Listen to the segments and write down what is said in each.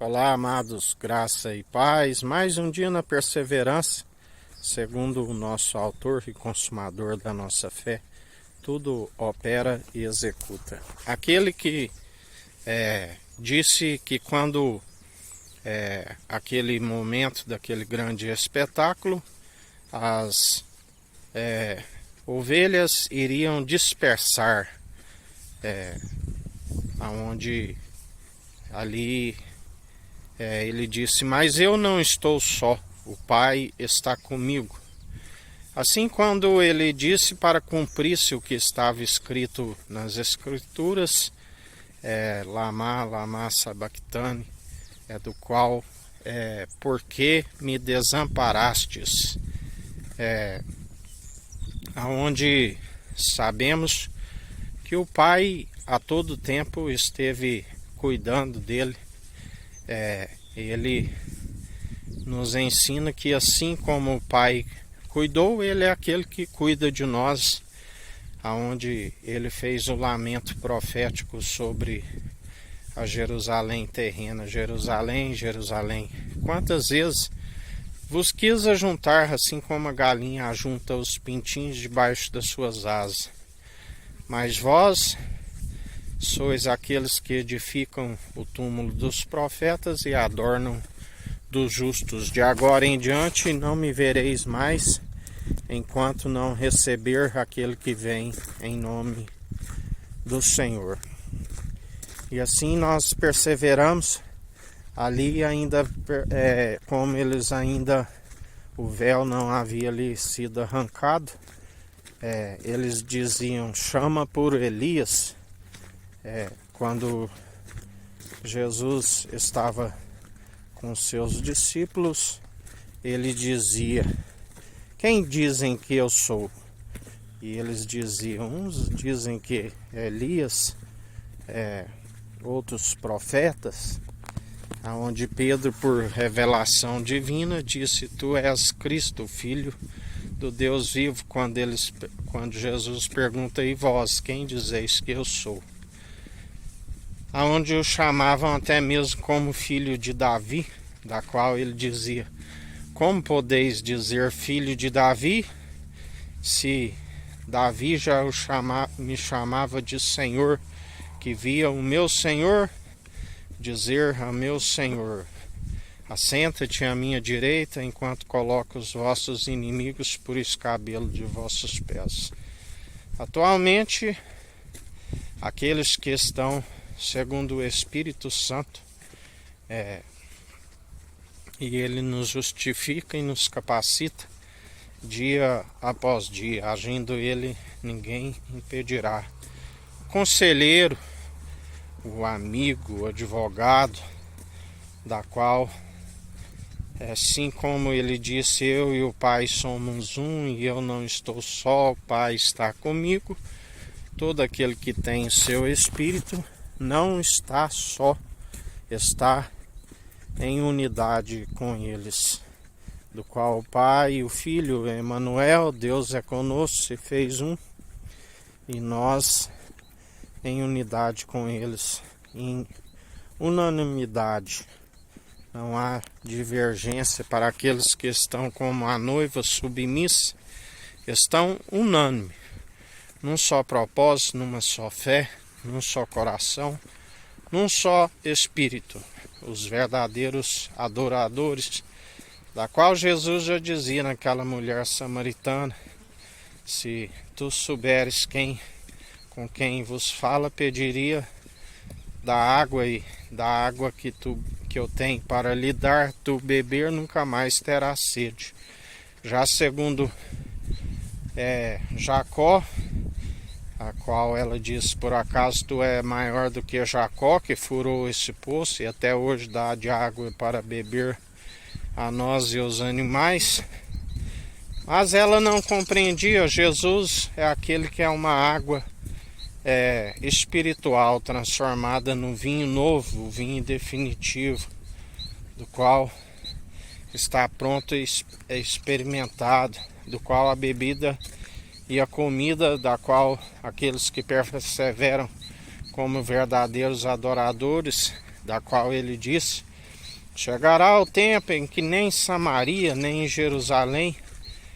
Olá, amados, graça e paz. Mais um dia na perseverança, segundo o nosso autor e consumador da nossa fé, tudo opera e executa. Aquele que disse que quando aquele momento daquele grande espetáculo, as ovelhas iriam dispersar, aonde ali ele disse: mas eu não estou só, o Pai está comigo. Assim, quando ele disse para cumprir-se o que estava escrito nas Escrituras, Lama, Lama Sabactane, do qual, por que me desamparastes? Aonde sabemos que o Pai a todo tempo esteve cuidando dele. Ele nos ensina que assim como o Pai cuidou, ele é aquele que cuida de nós, aonde ele fez o lamento profético sobre a Jerusalém terrena. Jerusalém, Jerusalém, quantas vezes vos quis ajuntar, assim como a galinha ajunta os pintinhos debaixo das suas asas, mas vós sois aqueles que edificam o túmulo dos profetas e adornam dos justos. De agora em diante não me vereis mais, enquanto não receber aquele que vem em nome do Senhor. E assim nós perseveramos. Ali ainda, como eles ainda, o véu não havia lhe sido arrancado, eles diziam: chama por Elias. Quando Jesus estava com seus discípulos, ele dizia: quem dizem que eu sou? E eles diziam: uns dizem que é Elias, outros profetas. Aonde Pedro, por revelação divina, disse: tu és Cristo, Filho do Deus vivo. Quando Jesus pergunta: e vós, quem dizeis que eu sou? Aonde o chamavam até mesmo como filho de Davi, da qual ele dizia: como podeis dizer filho de Davi, se Davi já me chamava de Senhor, que via o meu Senhor dizer a meu Senhor: assenta-te à minha direita, enquanto coloco os vossos inimigos por escabelo de vossos pés. Atualmente, aqueles que estão segundo o Espírito Santo, e ele nos justifica e nos capacita dia após dia, agindo ele, ninguém impedirá. O conselheiro, o amigo, o advogado, da qual, assim como ele disse: eu e o Pai somos um, e eu não estou só, o Pai está comigo. Todo aquele que tem o seu Espírito não está só, está em unidade com eles, do qual o Pai e o Filho, Emmanuel, Deus é conosco, se fez um, e nós em unidade com eles, em unanimidade. Não há divergência para aqueles que estão como a noiva submissa, estão unânime, num só propósito, numa só fé, num só coração, num só espírito. Os verdadeiros adoradores, da qual Jesus já dizia naquela mulher samaritana: se tu souberes com quem vos fala, pediria da água, e da água que eu tenho para lhe dar, tu beber, nunca mais terás sede. Já segundo Jacó, a qual ela diz: por acaso tu é maior do que Jacó, que furou esse poço e até hoje dá de água para beber a nós e os animais? Mas ela não compreendia. Jesus é aquele que é uma água espiritual, transformada no vinho novo, o vinho definitivo, do qual está pronto e experimentado, do qual a bebida e a comida, da qual aqueles que perseveram como verdadeiros adoradores, da qual ele disse: Chegará o tempo em que nem em Samaria, nem em Jerusalém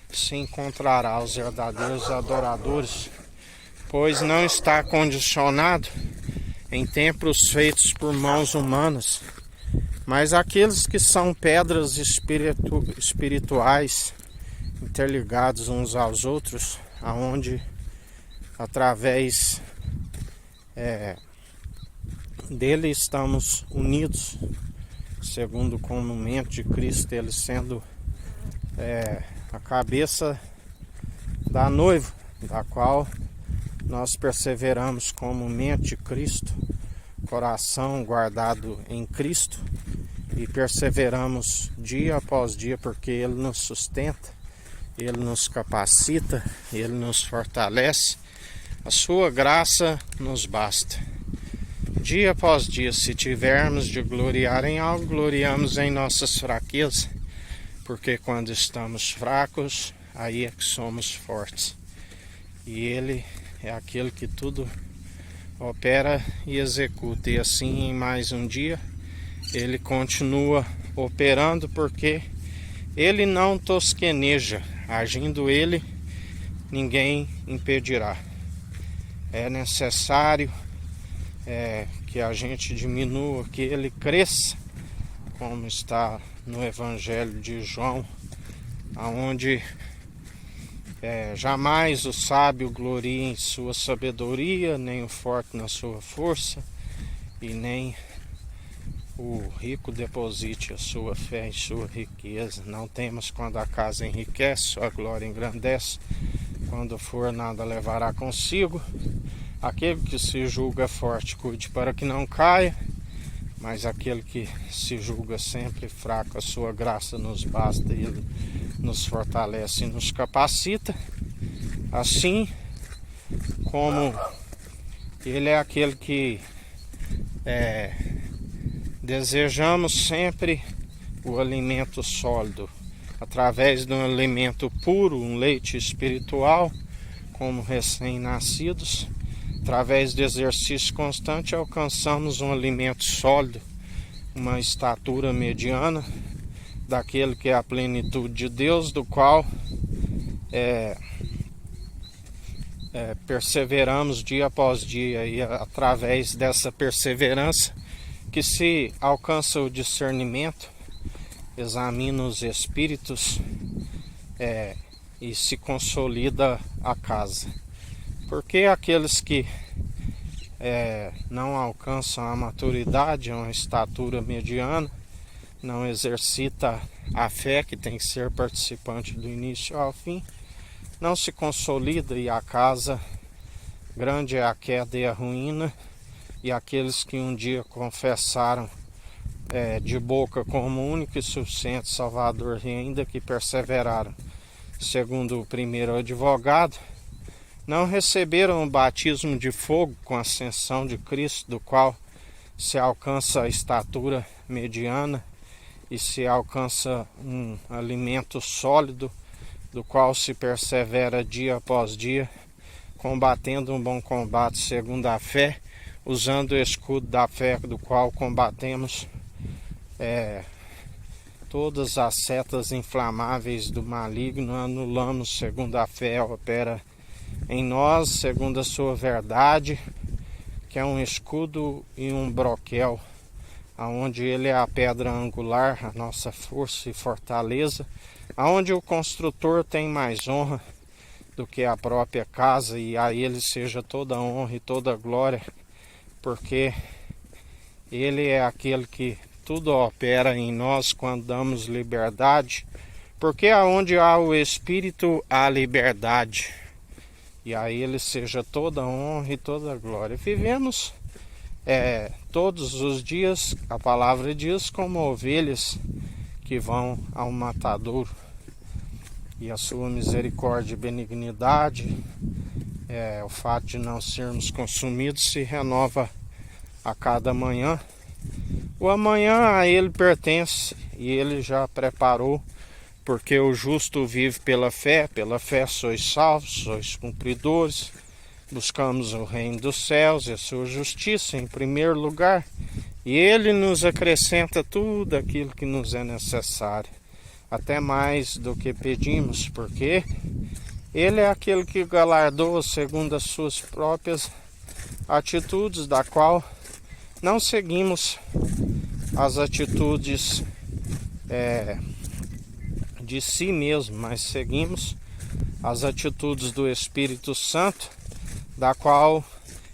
se encontrará os verdadeiros adoradores, pois não está condicionado em templos feitos por mãos humanas, mas aqueles que são pedras espirituais interligados uns aos outros, aonde através dele estamos unidos, segundo o comumento de Cristo, ele sendo a cabeça da noiva, da qual nós perseveramos como mente de Cristo, coração guardado em Cristo, e perseveramos dia após dia, porque Ele nos sustenta, Ele nos capacita, Ele nos fortalece. A sua graça nos basta. Dia após dia, se tivermos de gloriar em algo, gloriamos em nossas fraquezas, porque quando estamos fracos, aí é que somos fortes. E Ele é aquele que tudo opera e executa. E assim, em mais um dia, Ele continua operando, porque Ele não tosqueneja. Agindo Ele, ninguém impedirá. É necessário que a gente diminua, que Ele cresça, como está no Evangelho de João, onde jamais o sábio gloria em sua sabedoria, nem o forte na sua força, e nem o rico deposite a sua fé em sua riqueza. Não temas quando a casa enriquece, a glória engrandece. Quando for, nada levará consigo. Aquele que se julga forte, cuide para que não caia, mas aquele que se julga sempre fraco, a sua graça nos basta, e Ele nos fortalece e nos capacita. Assim como Ele é aquele que desejamos sempre o alimento sólido, através de um alimento puro, um leite espiritual, como recém-nascidos. Através de exercício constante, alcançamos um alimento sólido, uma estatura mediana, daquele que é a plenitude de Deus, do qual perseveramos dia após dia, e através dessa perseverança que se alcança o discernimento, examina os espíritos e se consolida a casa. Porque aqueles que não alcançam a maturidade, uma estatura mediana, não exercita a fé, que tem que ser participante do início ao fim, não se consolida, e a casa grande é a queda e a ruína. E aqueles que um dia confessaram de boca como único e suficiente Salvador, e ainda que perseveraram, segundo o primeiro advogado, não receberam o batismo de fogo com a ascensão de Cristo, do qual se alcança a estatura mediana e se alcança um alimento sólido, do qual se persevera dia após dia, combatendo um bom combate segundo a fé, usando o escudo da fé, do qual combatemos todas as setas inflamáveis do maligno, anulamos segundo a fé opera em nós, segundo a sua verdade, que é um escudo e um broquel, aonde ele é a pedra angular, a nossa força e fortaleza, aonde o construtor tem mais honra do que a própria casa, e a ele seja toda a honra e toda a glória, porque ele é aquele que tudo opera em nós quando damos liberdade, porque aonde há o Espírito há liberdade. E a Ele seja toda a honra e toda a glória. Vivemos todos os dias, a palavra diz, como ovelhas que vão ao matadouro. E a sua misericórdia e benignidade, o fato de não sermos consumidos, se renova a cada manhã. O amanhã a Ele pertence e Ele já preparou, porque o justo vive pela fé sois salvos, sois cumpridores, buscamos o reino dos céus e a sua justiça em primeiro lugar, E Ele nos acrescenta tudo aquilo que nos é necessário, até mais do que pedimos, porque Ele é aquele que galardoa segundo as suas próprias atitudes, da qual não seguimos as atitudes de si mesmo, mas seguimos as atitudes do Espírito Santo, da qual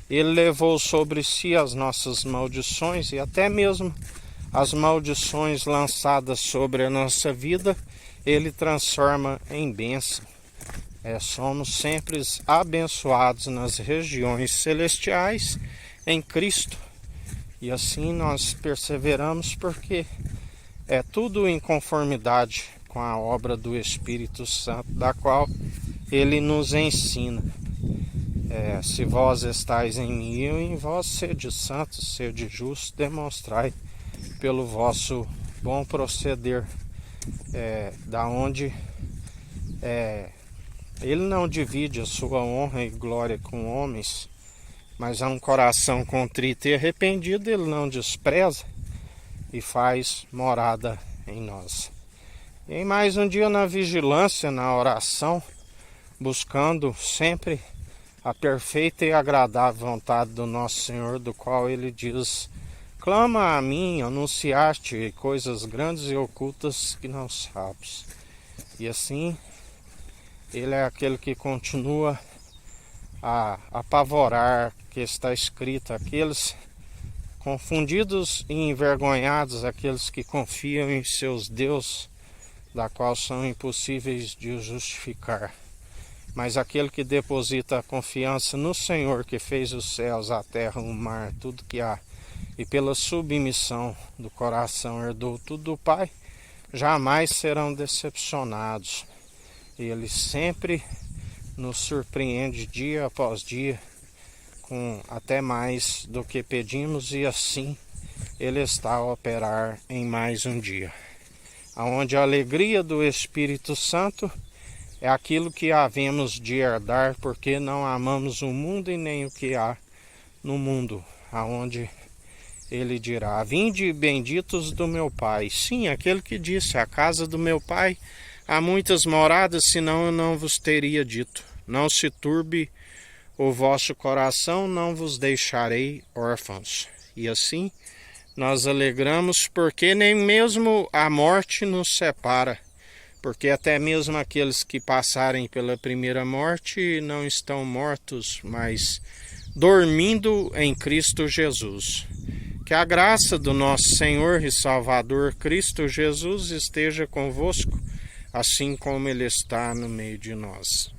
Ele levou sobre si as nossas maldições e até mesmo as maldições lançadas sobre a nossa vida, Ele transforma em bênção. Somos sempre abençoados nas regiões celestiais em Cristo. E assim nós perseveramos porque é tudo em conformidade com a obra do Espírito Santo, da qual Ele nos ensina. Se vós estáis em mim e eu em vós, sede santos, sede justos, demonstrai pelo vosso bom proceder, da onde Ele não divide a sua honra e glória com homens, mas a um coração contrito e arrependido Ele não despreza e faz morada em nós. E em mais um dia na vigilância, na oração, buscando sempre a perfeita e agradável vontade do nosso Senhor, do qual Ele diz: clama a mim, anunciaste coisas grandes e ocultas que não sabes. E assim, Ele é aquele que continua a apavorar, que está escrito, aqueles confundidos e envergonhados, aqueles que confiam em seus deuses, da qual são impossíveis de justificar. Mas aquele que deposita a confiança no Senhor, que fez os céus, a terra, o mar, tudo que há, e pela submissão do coração herdou tudo do Pai, jamais serão decepcionados. Ele sempre nos surpreende dia após dia, com até mais do que pedimos, e assim Ele está a operar em mais um dia, onde a alegria do Espírito Santo é aquilo que havemos de herdar, porque não amamos o mundo e nem o que há no mundo, aonde Ele dirá: vinde benditos do meu Pai. Sim, aquele que disse: a casa do meu Pai há muitas moradas, senão eu não vos teria dito. Não se turbe o vosso coração, não vos deixarei órfãos. E assim nós alegramos, porque nem mesmo a morte nos separa, porque até mesmo aqueles que passarem pela primeira morte não estão mortos, mas dormindo em Cristo Jesus. Que a graça do nosso Senhor e Salvador Cristo Jesus esteja convosco, assim como Ele está no meio de nós.